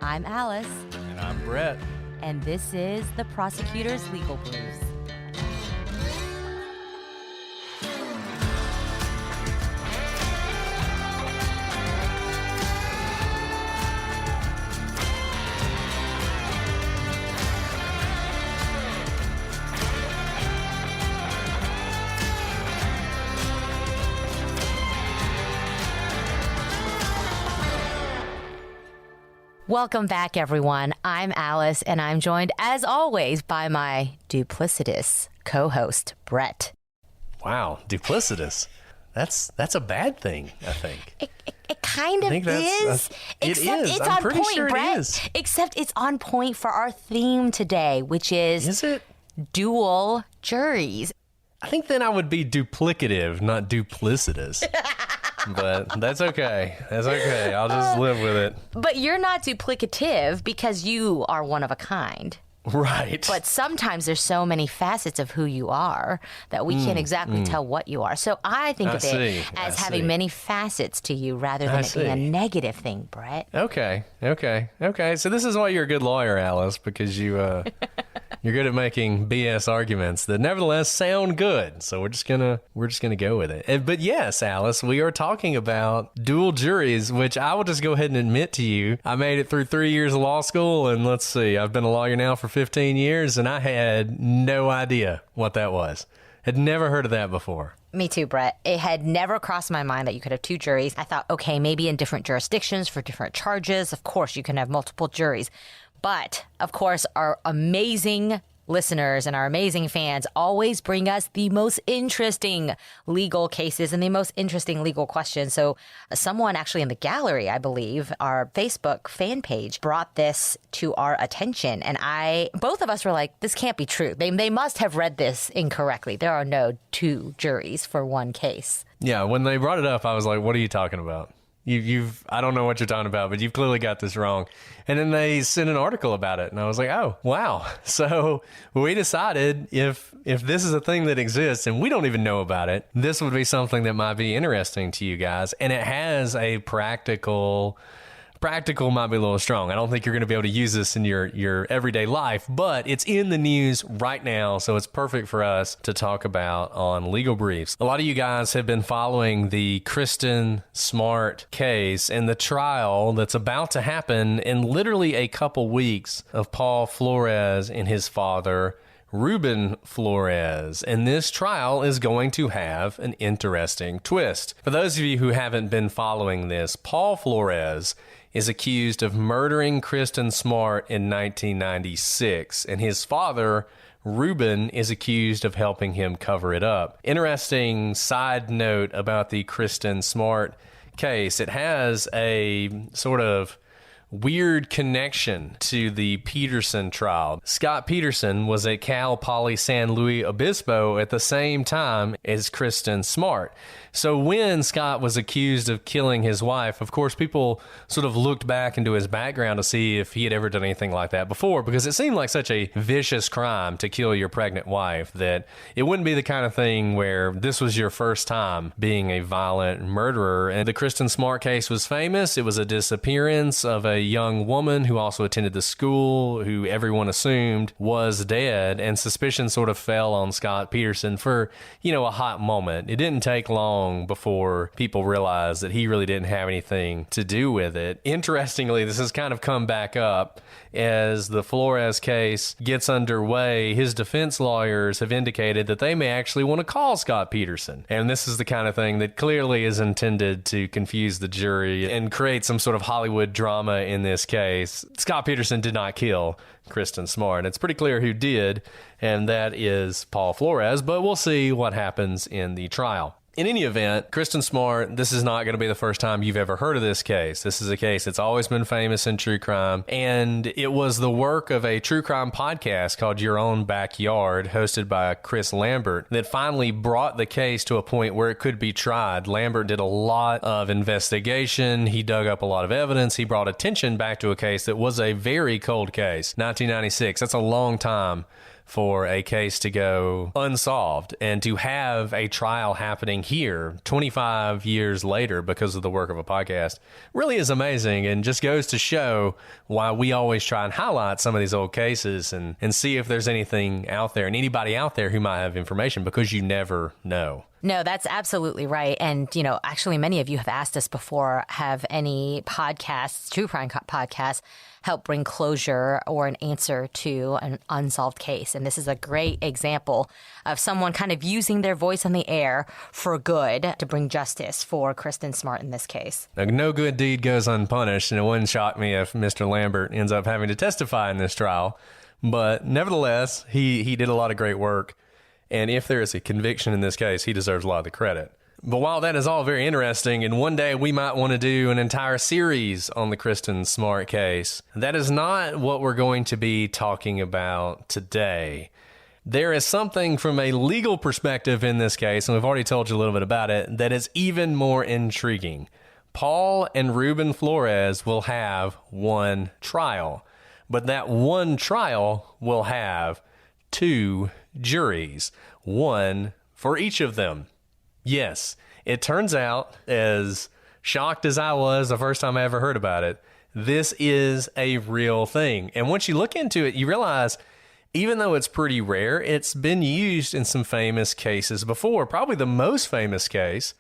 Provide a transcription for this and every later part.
I'm Alice. And I'm Brett. And this is the Prosecutor's Legal Briefs. Welcome back, everyone. I'm Alice, and I'm joined, as always, by my duplicitous co-host, Brett. Wow, duplicitous. That's a bad thing, I think. It kind of is. Except it's on point, sure, Brett. Except it's on point for our theme today, which is it? Dual juries. I think then I would be duplicative, not duplicitous. But that's okay. That's okay. I'll just live with it. But you're not duplicative because you are one of a kind. Right. But sometimes there's so many facets of who you are that we can't exactly tell what you are. So I think of it as having many facets to you rather than it being a negative thing, Brett. Okay. So this is why you're a good lawyer, Alice, because you're good at making BS arguments that nevertheless sound good. So we're just gonna go with it. But yes, Alice, we are talking about dual juries, which I will just go ahead and admit to you. I made it through 3 years of law school, and let's see, I've been a lawyer now for 15 years, and I had no idea what that was. Had never heard of that before. Me too, Brett. It had never crossed my mind that you could have two juries. I thought, okay, maybe in different jurisdictions for different charges. Of course, you can have multiple juries. But, of course, our amazing listeners and our amazing fans always bring us the most interesting legal cases and the most interesting legal questions. So someone actually in the gallery, I believe, our Facebook fan page, brought this to our attention. And both of us were like, this can't be true. They must have read this incorrectly. There are no two juries for one case. Yeah, when they brought it up, I was like, what are you talking about? I don't know what you're talking about, but you've clearly got this wrong. And then they sent an article about it, and I was like, oh, wow. So we decided if this is a thing that exists and we don't even know about it, this would be something that might be interesting to you guys. And it has a practical might be a little strong. I don't think you're going to be able to use this in your everyday life, but it's in the news right now, so it's perfect for us to talk about on Legal Briefs. A lot of you guys have been following the Kristin Smart case and the trial that's about to happen in literally a couple weeks of Paul Flores and his father, Ruben Flores, and this trial is going to have an interesting twist. For those of you who haven't been following this, Paul Flores is accused of murdering Kristin Smart in 1996, and his father, Ruben, is accused of helping him cover it up. Interesting side note about the Kristin Smart case, it has a sort of weird connection to the Peterson trial. Scott Peterson was at Cal Poly San Luis Obispo at the same time as Kristin Smart. So when Scott was accused of killing his wife, of course, people sort of looked back into his background to see if he had ever done anything like that before, because it seemed like such a vicious crime to kill your pregnant wife that it wouldn't be the kind of thing where this was your first time being a violent murderer. And the Kristin Smart case was famous. It was a disappearance of a young woman who also attended the school, who everyone assumed was dead, and suspicion sort of fell on Scott Peterson for, a hot moment. It didn't take long before people realized that he really didn't have anything to do with it. Interestingly, this has kind of come back up as the Flores case gets underway. His defense lawyers have indicated that they may actually want to call Scott Peterson. And this is the kind of thing that clearly is intended to confuse the jury and create some sort of Hollywood drama in this case. Scott Peterson did not kill Kristin Smart. It's pretty clear who did, and that is Paul Flores, but we'll see what happens in the trial. In any event, Kristin Smart, this is not going to be the first time you've ever heard of this case. This is a case that's always been famous in true crime, and it was the work of a true crime podcast called Your Own Backyard, hosted by Chris Lambert, that finally brought the case to a point where it could be tried. Lambert did a lot of investigation. He dug up a lot of evidence. He brought attention back to a case that was a very cold case, 1996. That's a long time for a case to go unsolved, and to have a trial happening here 25 years later because of the work of a podcast really is amazing, and just goes to show why we always try and highlight some of these old cases and see if there's anything out there and anybody out there who might have information, because you never know. No, that's absolutely right. And, actually many of you have asked us before, have any podcasts, true crime podcasts, help bring closure or an answer to an unsolved case. And this is a great example of someone kind of using their voice on the air for good to bring justice for Kristin Smart in this case. Now, no good deed goes unpunished, and it wouldn't shock me if Mr. Lambert ends up having to testify in this trial. But nevertheless, he did a lot of great work. And if there is a conviction in this case, he deserves a lot of the credit. But while that is all very interesting, and one day we might want to do an entire series on the Kristin Smart case, that is not what we're going to be talking about today. There is something from a legal perspective in this case, and we've already told you a little bit about it, that is even more intriguing. Paul and Ruben Flores will have one trial, but that one trial will have two juries, one for each of them. Yes, it turns out, as shocked as I was the first time I ever heard about it, this is a real thing. And once you look into it, you realize, even though it's pretty rare, it's been used in some famous cases before. Probably the most famous case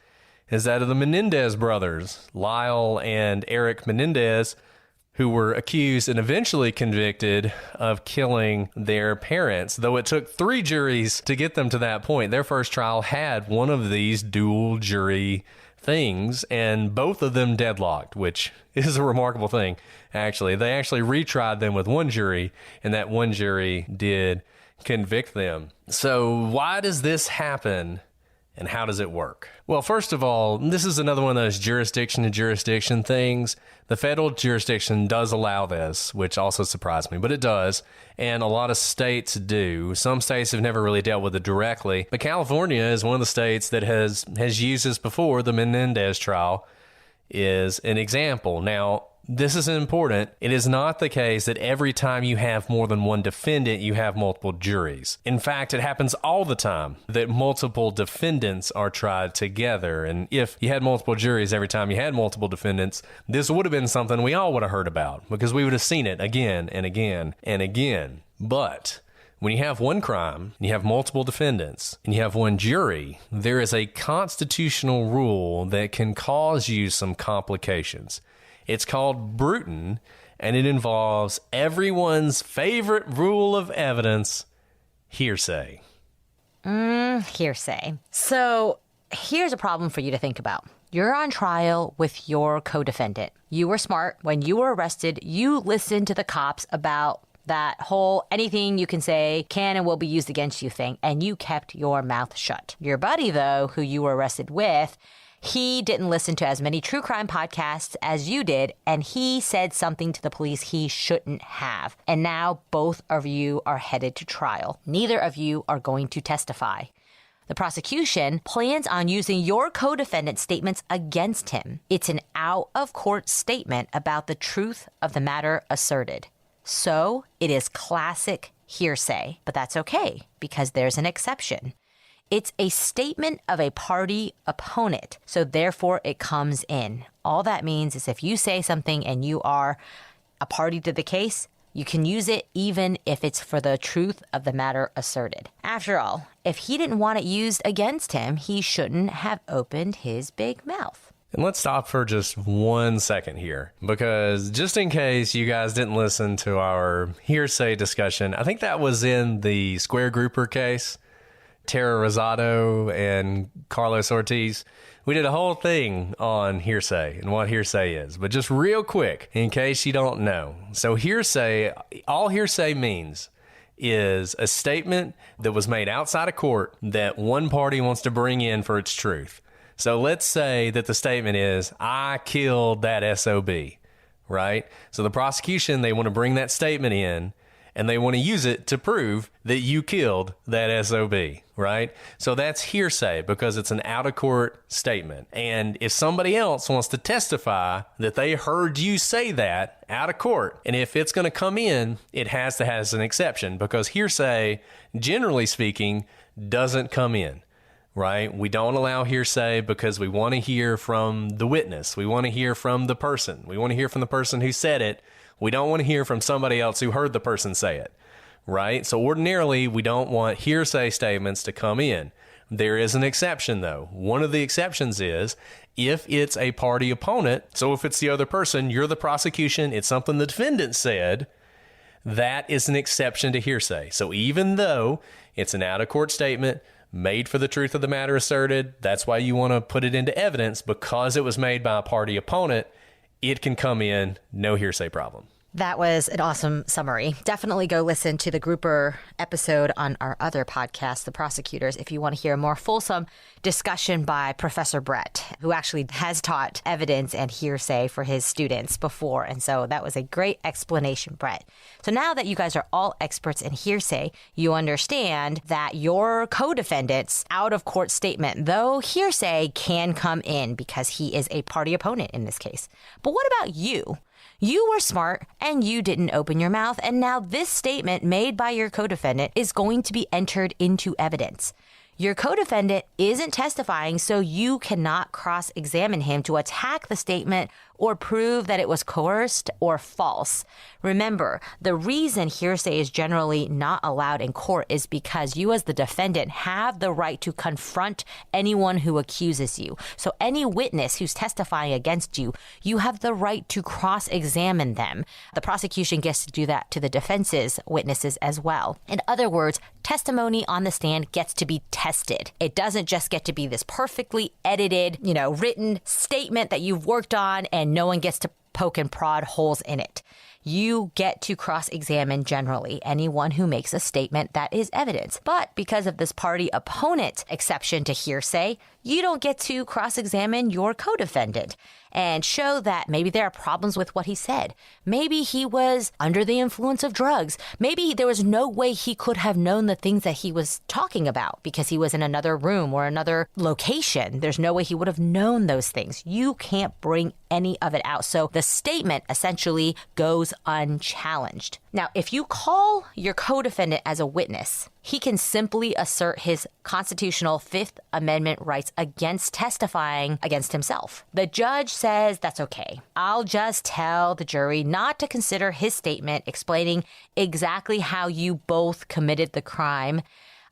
is that of the Menendez brothers, Lyle and Eric Menendez, who were accused and eventually convicted of killing their parents. Though it took 3 juries to get them to that point. Their first trial had one of these dual jury things, and both of them deadlocked, which is a remarkable thing, actually. They actually retried them with one jury, and that one jury did convict them. So why does this happen? And how does it work? Well, first of all, this is another one of those jurisdiction to jurisdiction things. The federal jurisdiction does allow this, which also surprised me, but it does. And a lot of states do. Some states have never really dealt with it directly. But California is one of the states that has used this before. The Menendez trial is an example. Now, this is important. It is not the case that every time you have more than one defendant, you have multiple juries. In fact, it happens all the time that multiple defendants are tried together. And if you had multiple juries every time you had multiple defendants, this would have been something we all would have heard about, because we would have seen it again and again and again. But when you have one crime, and you have multiple defendants, and you have one jury, there is a constitutional rule that can cause you some complications. It's called Bruton, and it involves everyone's favorite rule of evidence, hearsay. Hearsay. So here's a problem for you to think about. You're on trial with your co-defendant. You were smart. When you were arrested, you listened to the cops about that whole anything you can say can and will be used against you thing, and you kept your mouth shut. Your buddy, though, who you were arrested with, he didn't listen to as many true crime podcasts as you did, and he said something to the police he shouldn't have. And now both of you are headed to trial. Neither of you are going to testify. The prosecution plans on using your co-defendant's statements against him. It's an out-of-court statement about the truth of the matter asserted. So it is classic hearsay, but that's okay because there's an exception. It's a statement of a party opponent, so therefore it comes in. All that means is if you say something and you are a party to the case, you can use it even if it's for the truth of the matter asserted. After all, if he didn't want it used against him, he shouldn't have opened his big mouth. And let's stop for just 1 second here, because just in case you guys didn't listen to our hearsay discussion, I think that was in the Square Grouper case. Tara Rosado and Carlos Ortiz. We did a whole thing on hearsay and what hearsay is. But just real quick, in case you don't know. So hearsay, all hearsay means is a statement that was made outside of court that one party wants to bring in for its truth. So let's say that the statement is, I killed that SOB, right? So the prosecution, they want to bring that statement in, and they want to use it to prove that you killed that SOB, right? So that's hearsay because it's an out-of-court statement. And if somebody else wants to testify that they heard you say that out of court, and if it's going to come in, it has to have an exception because hearsay, generally speaking, doesn't come in. Right? We don't allow hearsay because we want to hear from the witness. We want to hear from the person. We want to hear from the person who said it. We don't want to hear from somebody else who heard the person say it. Right? So ordinarily, we don't want hearsay statements to come in. There is an exception, though. One of the exceptions is if it's a party opponent. So if it's the other person, you're the prosecution, it's something the defendant said, that is an exception to hearsay. So even though it's an out-of-court statement, made for the truth of the matter asserted, that's why you want to put it into evidence because it was made by a party opponent, it can come in, no hearsay problem. That was an awesome summary. Definitely go listen to the grouper episode on our other podcast, The Prosecutors, if you want to hear a more fulsome discussion by Professor Brett, who actually has taught evidence and hearsay for his students before. And so that was a great explanation, Brett. So now that you guys are all experts in hearsay, you understand that your co-defendant's out-of-court statement, though hearsay, can come in because he is a party opponent in this case. But what about you? You were smart and you didn't open your mouth, and now this statement made by your co-defendant is going to be entered into evidence. Your co-defendant isn't testifying, so you cannot cross-examine him to attack the statement or prove that it was coerced or false. Remember, the reason hearsay is generally not allowed in court is because you as the defendant have the right to confront anyone who accuses you. So any witness who's testifying against you, you have the right to cross-examine them. The prosecution gets to do that to the defense's witnesses as well. In other words, testimony on the stand gets to be tested. It doesn't just get to be this perfectly edited, written statement that you've worked on and no one gets to poke and prod holes in it. You get to cross-examine generally anyone who makes a statement that is evidence. But because of this party opponent exception to hearsay, you don't get to cross-examine your co-defendant and show that maybe there are problems with what he said. Maybe he was under the influence of drugs. Maybe there was no way he could have known the things that he was talking about because he was in another room or another location. There's no way he would have known those things. You can't bring any of it out. So the statement essentially goes unchallenged. Now, if you call your co-defendant as a witness, he can simply assert his constitutional Fifth Amendment rights against testifying against himself. The judge says that's okay. I'll just tell the jury not to consider his statement explaining exactly how you both committed the crime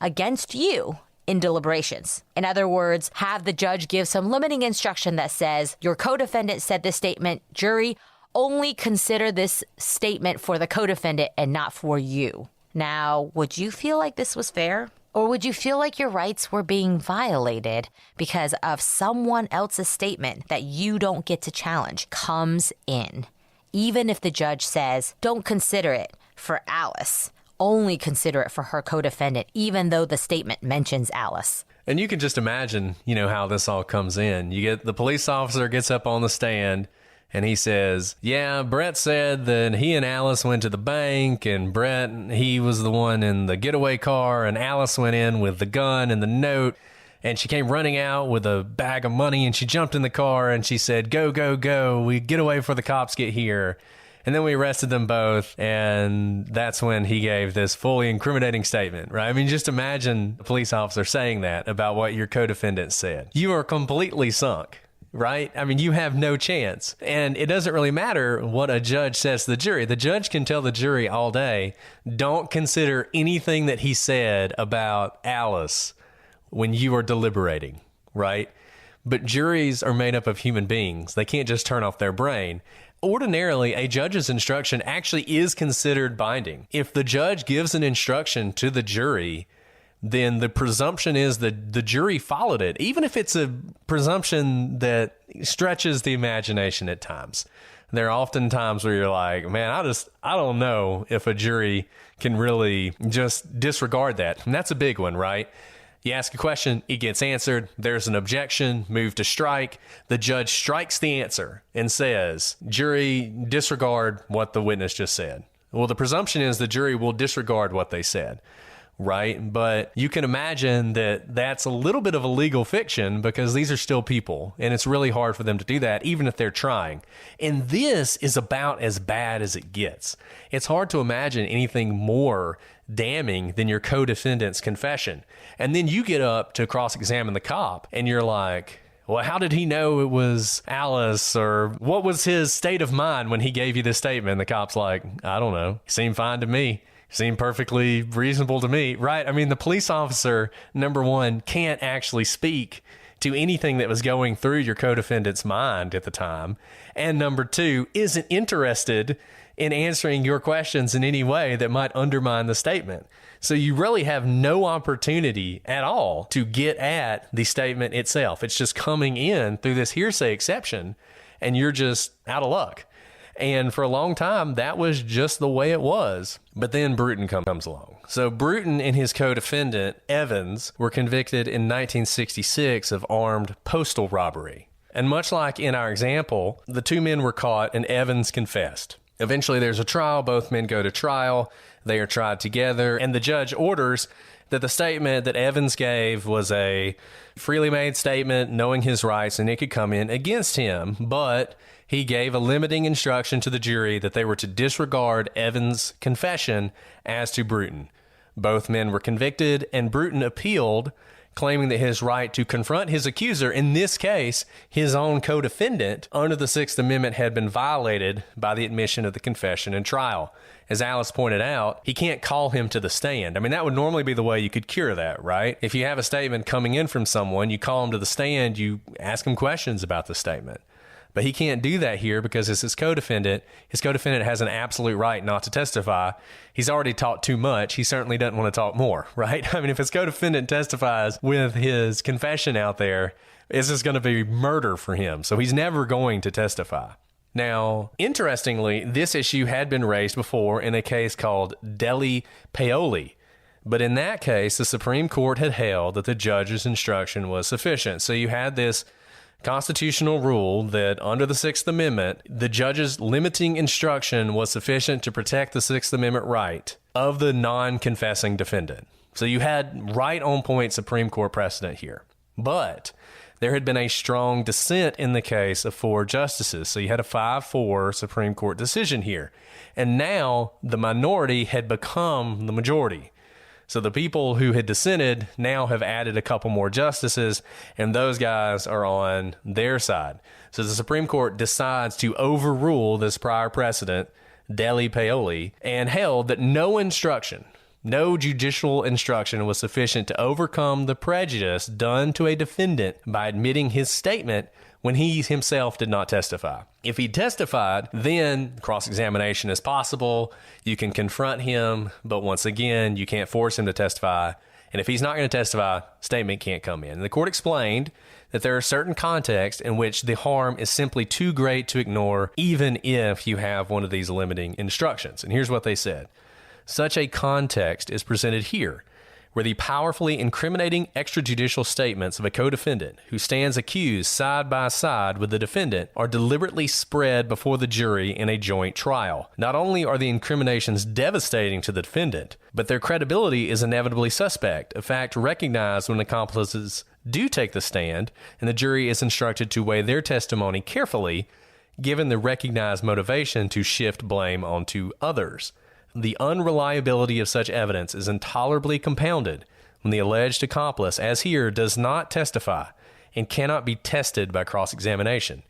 against you in deliberations. In other words, have the judge give some limiting instruction that says, your co-defendant said this statement, jury, only consider this statement for the co-defendant and not for you. Now, would you feel like this was fair? Or would you feel like your rights were being violated because of someone else's statement that you don't get to challenge comes in? Even if the judge says, don't consider it for Alice, only consider it for her co-defendant, even though the statement mentions Alice. And you can just imagine, how this all comes in. You get the police officer gets up on the stand and he says, yeah, Brett said that he and Alice went to the bank and Brett, he was the one in the getaway car and Alice went in with the gun and the note and she came running out with a bag of money and she jumped in the car and she said, go, go, go. We get away before the cops get here. And then we arrested them both, and that's when he gave this fully incriminating statement, right? I mean, just imagine a police officer saying that about what your co-defendant said. You are completely sunk, right? I mean, you have no chance. And it doesn't really matter what a judge says to the jury. The judge can tell the jury all day, don't consider anything that he said about Alice when you are deliberating, right? But juries are made up of human beings. They can't just turn off their brain. Ordinarily, a judge's instruction actually is considered binding. If the judge gives an instruction to the jury, then the presumption is that the jury followed it, even if it's a presumption that stretches the imagination at times. There are often times where you're like, man, I don't know if a jury can really just disregard that. And that's a big one, right? You ask a question, it gets answered. There's an objection, move to strike. The judge strikes the answer and says, jury, disregard what the witness just said. Well, the presumption is the jury will disregard what they said, right? But you can imagine that that's a little bit of a legal fiction because these are still people, and it's really hard for them to do that, even if they're trying. And this is about as bad as it gets. It's hard to imagine anything more damning than your co-defendant's confession. And then you get up to cross-examine the cop, and you're like, well, how did he know it was Alice? Or what was his state of mind when he gave you this statement? And the cop's like, I don't know. He seemed fine to me. Seemed perfectly reasonable to me, right? I mean, the police officer, number one, can't actually speak to anything that was going through your co-defendant's mind at the time. And number two, isn't interested in answering your questions in any way that might undermine the statement. So you really have no opportunity at all to get at the statement itself. It's just coming in through this hearsay exception, and you're just out of luck. And for a long time, that was just the way it was. But then Bruton comes along. So Bruton and his co-defendant, Evans, were convicted in 1966 of armed postal robbery. And much like in our example, the two men were caught and Evans confessed. Eventually, there's a trial. Both men go to trial. They are tried together. And the judge orders that the statement that Evans gave was a freely made statement, knowing his rights, and it could come in against him. But he gave a limiting instruction to the jury that they were to disregard Evans' confession as to Bruton. Both men were convicted, and Bruton appealed, claiming that his right to confront his accuser, in this case, his own co-defendant, under the Sixth Amendment had been violated by the admission of the confession in trial. As Alice pointed out, he can't call him to the stand. I mean, that would normally be the way you could cure that, right? If you have a statement coming in from someone, you call him to the stand, you ask him questions about the statement. But he can't do that here because it's his co-defendant. His co-defendant has an absolute right not to testify. He's already talked too much. He certainly doesn't want to talk more, right? I mean, if his co-defendant testifies with his confession out there, it's just going to be murder for him. So he's never going to testify. Now, interestingly, this issue had been raised before in a case called Deli Paoli. But in that case, the Supreme Court had held that the judge's instruction was sufficient. So you had this constitutional rule that under the Sixth Amendment, the judge's limiting instruction was sufficient to protect the Sixth Amendment right of the non-confessing defendant. So you had right on point Supreme Court precedent here. But there had been a strong dissent in the case of 4 justices. So you had a 5-4 Supreme Court decision here. And now the minority had become the majority. So the people who had dissented now have added a couple more justices, and those guys are on their side. So the Supreme Court decides to overrule this prior precedent, Deli Paoli, and held that no judicial instruction was sufficient to overcome the prejudice done to a defendant by admitting his statement when he himself did not testify. If he testified, then cross-examination is possible. You can confront him, but once again, you can't force him to testify. And if he's not going to testify, statement can't come in. And the court explained that there are certain contexts in which the harm is simply too great to ignore, even if you have one of these limiting instructions. And here's what they said. Such a context is presented here, where the powerfully incriminating extrajudicial statements of a co-defendant who stands accused side by side with the defendant are deliberately spread before the jury in a joint trial. Not only are the incriminations devastating to the defendant, but their credibility is inevitably suspect, a fact recognized when accomplices do take the stand, and the jury is instructed to weigh their testimony carefully, given the recognized motivation to shift blame onto others. The unreliability of such evidence is intolerably compounded when the alleged accomplice, as here, does not testify and cannot be tested by cross-examination.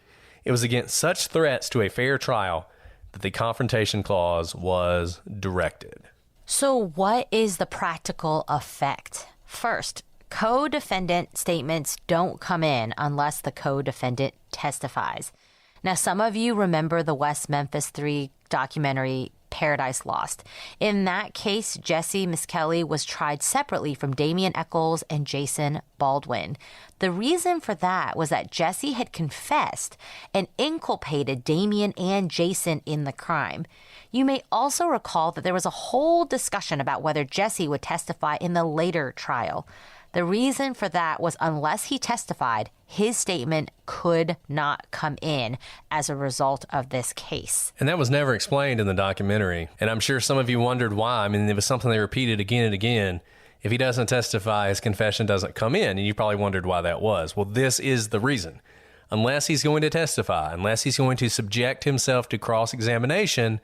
It was against such threats to a fair trial that the confrontation clause was directed. So what is the practical effect? First, co-defendant statements don't come in unless the co-defendant testifies. Now, some of you remember the West Memphis 3 documentary Paradise Lost. In that case, Jesse Miskelly was tried separately from Damian Eccles and Jason Baldwin. The reason for that was that Jesse had confessed and inculpated Damian and Jason in the crime. You may also recall that there was a whole discussion about whether Jesse would testify in the later trial. The reason for that was unless he testified, his statement could not come in as a result of this case. And that was never explained in the documentary. And I'm sure some of you wondered why. I mean, it was something they repeated again and again. If he doesn't testify, his confession doesn't come in. And you probably wondered why that was. Well, this is the reason. Unless he's going to testify, unless he's going to subject himself to cross-examination,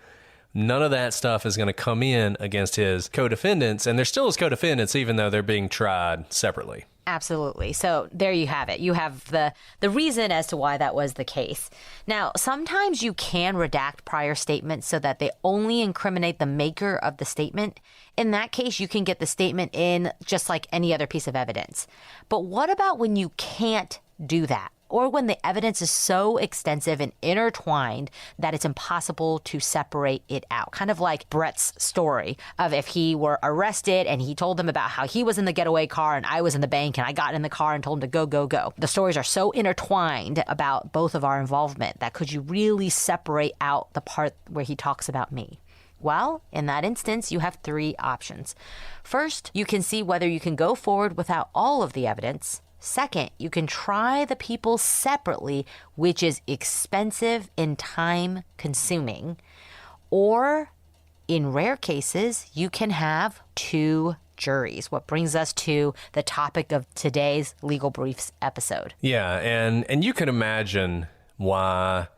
none of that stuff is going to come in against his co-defendants. And they're still his co-defendants, even though they're being tried separately. Absolutely. So there you have it. You have the reason as to why that was the case. Now, sometimes you can redact prior statements so that they only incriminate the maker of the statement. In that case, you can get the statement in just like any other piece of evidence. But what about when you can't do that? Or when the evidence is so extensive and intertwined that it's impossible to separate it out. Kind of like Brett's story of if he were arrested and he told them about how he was in the getaway car and I was in the bank and I got in the car and told him to go, go, go. The stories are so intertwined about both of our involvement that could you really separate out the part where he talks about me? Well, in that instance, you have three options. First, you can see whether you can go forward without all of the evidence. Second, you can try the people separately, which is expensive and time consuming. Or, in rare cases, you can have two juries, what brings us to the topic of today's Legal Briefs episode. Yeah, and you can imagine why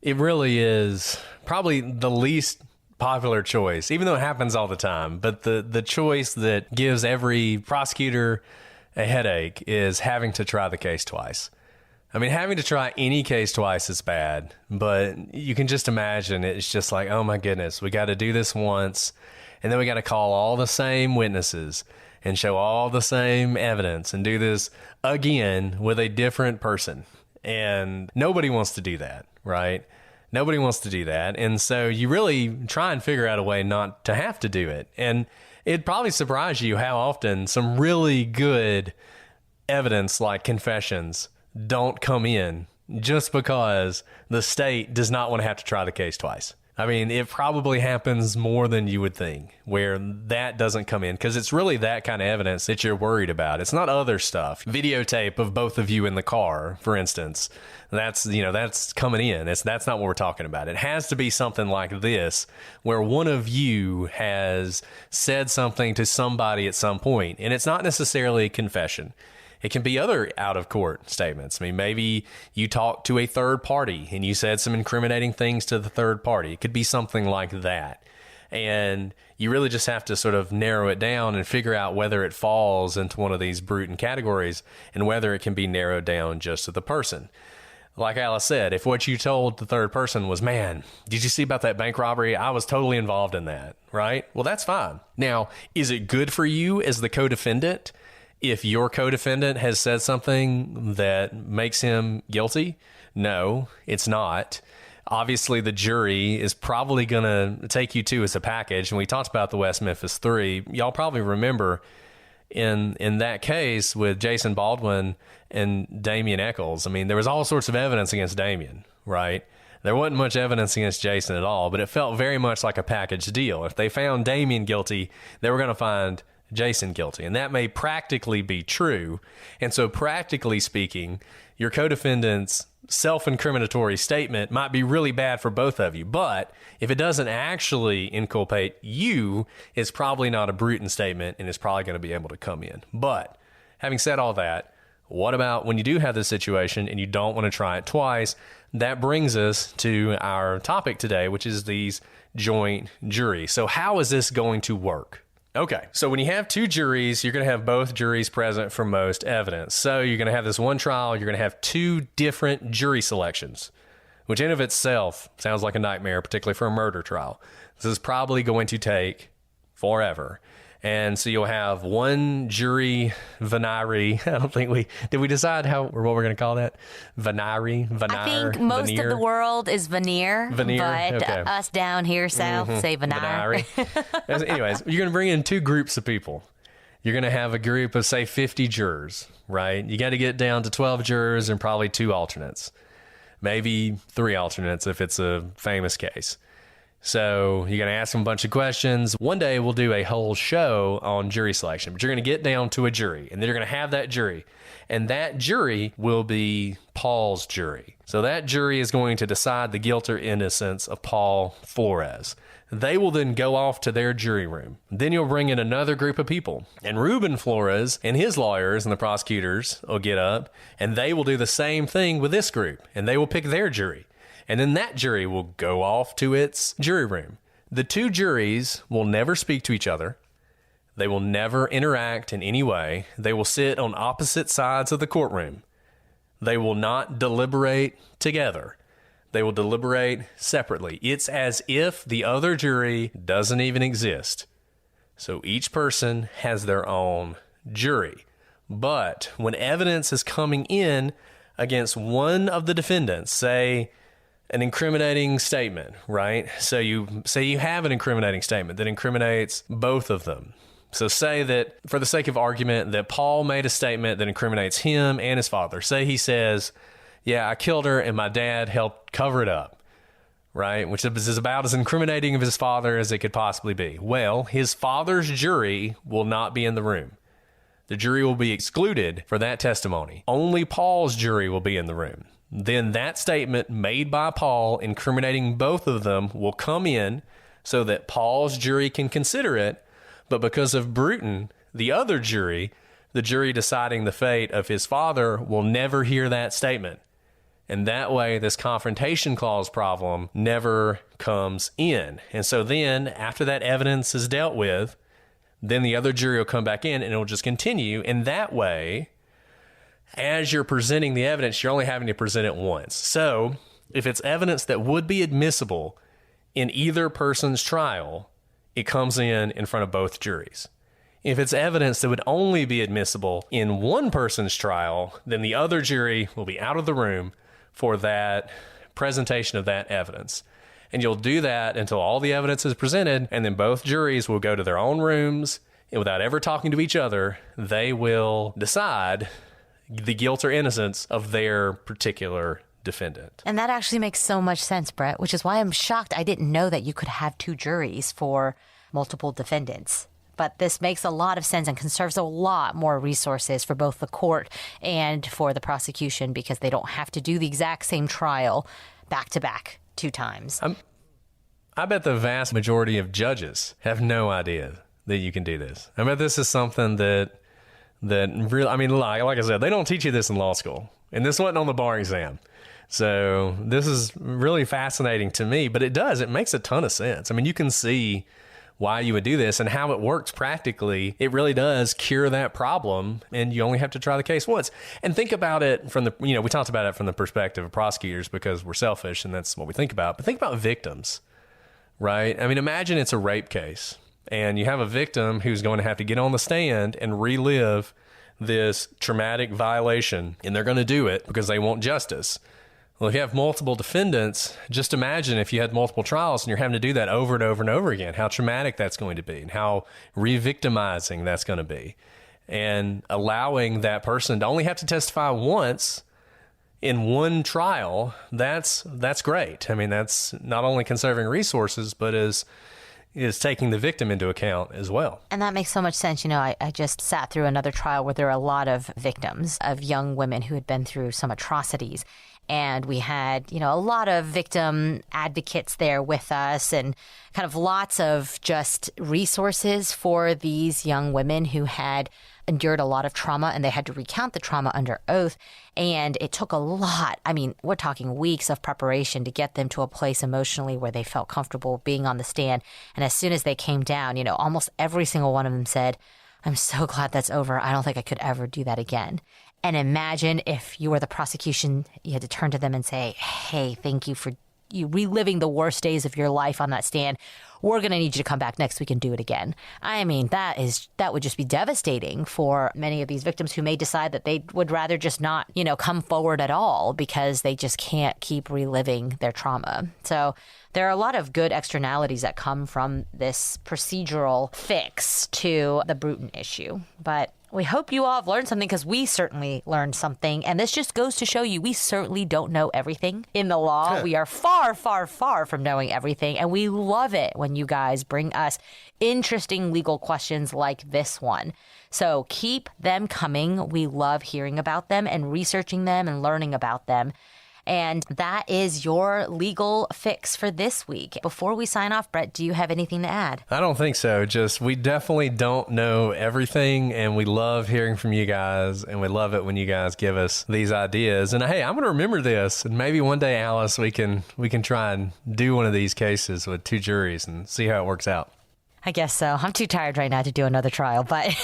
it really is probably the least popular choice, even though it happens all the time. But the choice that gives every prosecutor a headache is having to try the case twice. I mean, having to try any case twice is bad, but you can just imagine it's just like, oh my goodness, we got to do this once, and then we got to call all the same witnesses and show all the same evidence and do this again with a different person. And nobody wants to do that, right? Nobody wants to do that. And so you really try and figure out a way not to have to do it. And it'd probably surprise you how often some really good evidence like confessions don't come in just because the state does not want to have to try the case twice. I mean, it probably happens more than you would think where that doesn't come in because it's really that kind of evidence that you're worried about. It's not other stuff. Videotape of both of you in the car, for instance, that's coming in. That's not what we're talking about. It has to be something like this where one of you has said something to somebody at some point, and it's not necessarily a confession. It can be other out-of-court statements. I mean, maybe you talked to a third party and you said some incriminating things to the third party. It could be something like that. And you really just have to sort of narrow it down and figure out whether it falls into one of these brutal categories and whether it can be narrowed down just to the person. Like Alice said, if what you told the third person was, man, did you see about that bank robbery? I was totally involved in that, right? Well, that's fine. Now, is it good for you as the co-defendant if your co-defendant has said something that makes him guilty? No, it's not. Obviously, the jury is probably going to take you two as a package. And we talked about the West Memphis 3. Y'all probably remember in that case with Jason Baldwin and Damian Eccles. I mean, there was all sorts of evidence against Damian, right? There wasn't much evidence against Jason at all, but it felt very much like a package deal. If they found Damian guilty, they were going to find Jason guilty. And that may practically be true. And so practically speaking, your co-defendant's self-incriminatory statement might be really bad for both of you. But if it doesn't actually inculpate you, it's probably not a brutal statement and it's probably going to be able to come in. But having said all that, what about when you do have this situation and you don't want to try it twice? That brings us to our topic today, which is these joint juries. So how is this going to work? Okay, so when you have two juries, you're going to have both juries present for most evidence. So you're going to have this one trial, you're going to have two different jury selections, which in of itself sounds like a nightmare, particularly for a murder trial. This is probably going to take forever. And so you'll have one jury venire. I don't think did we decide what we're going to call that? Venire? I think most veneer? of the world is veneer. Veneer? But Okay. Us down here south say venire. Anyways, you're going to bring in two groups of people. You're going to have a group of, say, 50 jurors, right? You got to get down to 12 jurors and probably two alternates. Maybe three alternates if it's a famous case. So you're going to ask them a bunch of questions. One day we'll do a whole show on jury selection, but you're going to get down to a jury, and then you're going to have that jury. And that jury will be Paul's jury. So that jury is going to decide the guilt or innocence of Paul Flores. They will then go off to their jury room. Then you'll bring in another group of people. And Ruben Flores and his lawyers and the prosecutors will get up, and they will do the same thing with this group, and they will pick their jury. And then that jury will go off to its jury room. The two juries will never speak to each other. They will never interact in any way. They will sit on opposite sides of the courtroom. They will not deliberate together. They will deliberate separately. It's as if the other jury doesn't even exist. So each person has their own jury. But when evidence is coming in against one of the defendants, say an incriminating statement, right? So you say you have an incriminating statement that incriminates both of them. So say that, for the sake of argument, that Paul made a statement that incriminates him and his father. Say he says, yeah, I killed her and my dad helped cover it up, right? Which is about as incriminating of his father as it could possibly be. Well, his father's jury will not be in the room. The jury will be excluded for that testimony. Only Paul's jury will be in the room. Then that statement made by Paul incriminating both of them will come in so that Paul's jury can consider it. But because of Bruton, the other jury, the jury deciding the fate of his father, will never hear that statement. And that way, this confrontation clause problem never comes in. And so then, after that evidence is dealt with, then the other jury will come back in and it'll just continue. And that way, as you're presenting the evidence, you're only having to present it once. So if it's evidence that would be admissible in either person's trial, it comes in front of both juries. If it's evidence that would only be admissible in one person's trial, then the other jury will be out of the room for that presentation of that evidence. And you'll do that until all the evidence is presented, and then both juries will go to their own rooms, and without ever talking to each other, they will decide the guilt or innocence of their particular defendant. And that actually makes so much sense, Brett, which is why I'm shocked. I didn't know that you could have two juries for multiple defendants. But this makes a lot of sense and conserves a lot more resources for both the court and for the prosecution, because they don't have to do the exact same trial back to back 2 times. I bet the vast majority of judges have no idea that you can do this. I bet this is something that really, I mean, like I said, they don't teach you this in law school. And this wasn't on the bar exam. So this is really fascinating to me, but it makes a ton of sense. I mean, you can see why you would do this and how it works practically. It really does cure that problem, and you only have to try the case once. And think about it from the, we talked about it from the perspective of prosecutors because we're selfish and that's what we think about. But think about victims, right? I mean, imagine it's a rape case and you have a victim who's going to have to get on the stand and relive this traumatic violation, and they're going to do it because they want justice. Well, if you have multiple defendants, just imagine if you had multiple trials and you're having to do that over and over and over again, how traumatic that's going to be and how re-victimizing that's going to be. And allowing that person to only have to testify once in one trial, that's great. I mean, that's not only conserving resources, but is taking the victim into account as well. And that makes so much sense. I just sat through another trial where there were a lot of victims of young women who had been through some atrocities. And we had, a lot of victim advocates there with us and kind of lots of just resources for these young women who had endured a lot of trauma, and they had to recount the trauma under oath. And it took a lot. I mean, we're talking weeks of preparation to get them to a place emotionally where they felt comfortable being on the stand. And as soon as they came down, almost every single one of them said, "I'm so glad that's over. I don't think I could ever do that again." And imagine if you were the prosecution, you had to turn to them and say, "Hey, thank you for you reliving the worst days of your life on that stand. We're going to need you to come back next week and do it again." I mean, that would just be devastating for many of these victims who may decide that they would rather just not, come forward at all because they just can't keep reliving their trauma. So there are a lot of good externalities that come from this procedural fix to the Bruton issue. But We hope you all have learned something, because we certainly learned something. And this just goes to show you we certainly don't know everything in the law. We are far, far, far from knowing everything. And we love it when you guys bring us interesting legal questions like this one. So keep them coming. We love hearing about them and researching them and learning about them. And that is your legal fix for this week. Before we sign off, Brett, do you have anything to add? I don't think so. Just we definitely don't know everything, and we love hearing from you guys, and we love it when you guys give us these ideas. And hey, I'm going to remember this, and maybe one day, Alice, we can try and do one of these cases with 2 juries and see how it works out. I guess so. I'm too tired right now to do another trial, but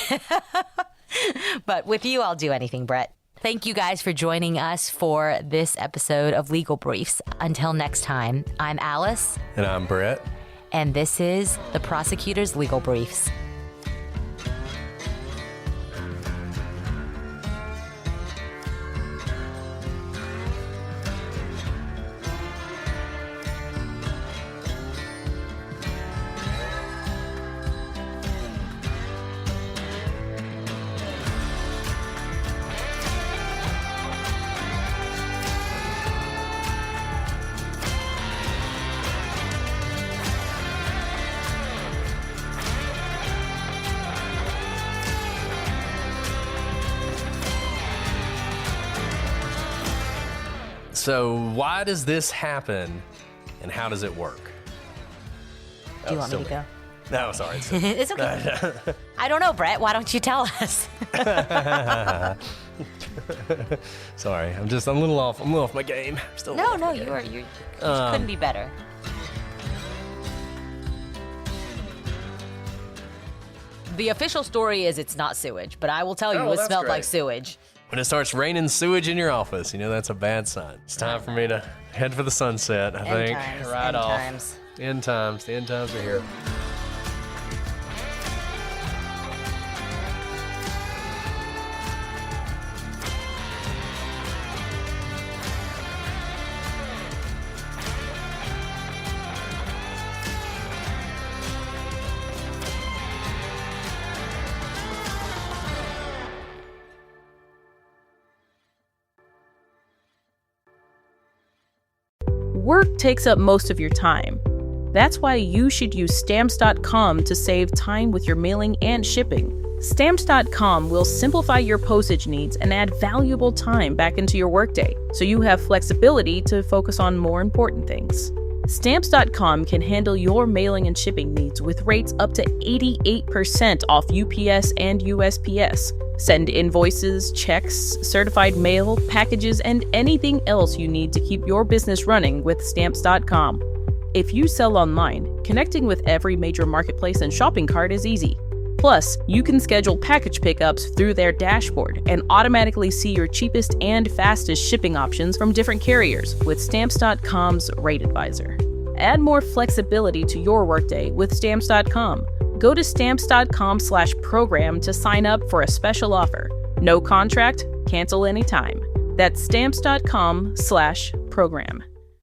but with you, I'll do anything, Brett. Thank you guys for joining us for this episode of Legal Briefs. Until next time, I'm Alice. And I'm Brett. And this is the Prosecutor's Legal Briefs. So why does this happen, and how does it work? Do you want me to go? No, sorry. It's okay. I don't know, Brett. Why don't you tell us? Sorry, I'm a little off. I'm a little off my game. No, you couldn't be better. The official story is it's not sewage, but I will tell you it smelled like sewage. When it starts raining sewage in your office, that's a bad sign. It's time for me to head for the sunset, I think. Right off. End times. The end times are here. Work takes up most of your time. That's why you should use Stamps.com to save time with your mailing and shipping. Stamps.com will simplify your postage needs and add valuable time back into your workday, so you have flexibility to focus on more important things. Stamps.com can handle your mailing and shipping needs with rates up to 88% off UPS and USPS. Send invoices, checks, certified mail, packages, and anything else you need to keep your business running with Stamps.com. If you sell online, connecting with every major marketplace and shopping cart is easy. Plus, you can schedule package pickups through their dashboard and automatically see your cheapest and fastest shipping options from different carriers with Stamps.com's Rate Advisor. Add more flexibility to your workday with Stamps.com. Go to Stamps.com/program to sign up for a special offer. No contract, cancel anytime. That's Stamps.com/program.